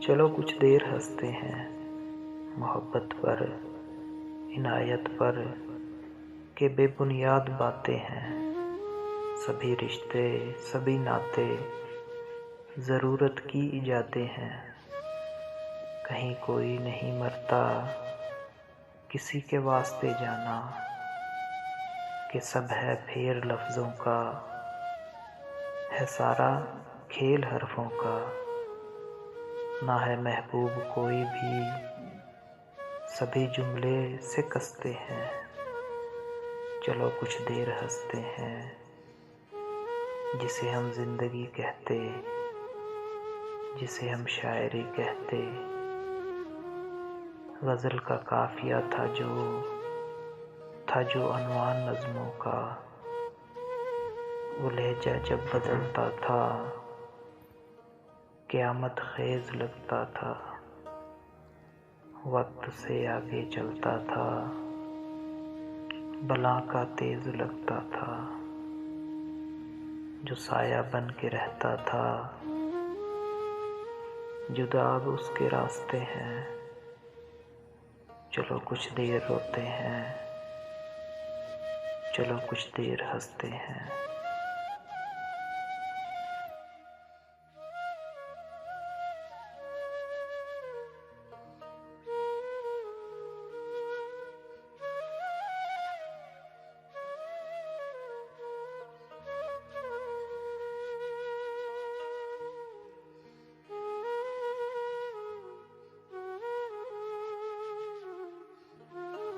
चलो कुछ देर हंसते हैं मोहब्बत पर, इनायत पर के बेबुनियाद बातें हैं। सभी रिश्ते सभी नाते ज़रूरत की इजादें हैं। कहीं कोई नहीं मरता किसी के वास्ते जाना, कि सब है फेर लफ्ज़ों का, है सारा खेल हरफों का। ना है महबूब कोई भी, सभी जुमले से कसते हैं। चलो कुछ देर हंसते हैं, जिसे हम ज़िंदगी कहते, जिसे हम शायरी कहते। गज़ल का काफ़िया था जो अनवान नज़्मों का। वो लहजा जब बदलता था, क़यामत ख़ेज़ लगता था। वक्त से आगे चलता था, बला का तेज़ लगता था। जो साया बन के रहता था, जुदा अब उसके रास्ते हैं। चलो कुछ देर रोते हैं, चलो कुछ देर हंसते हैं।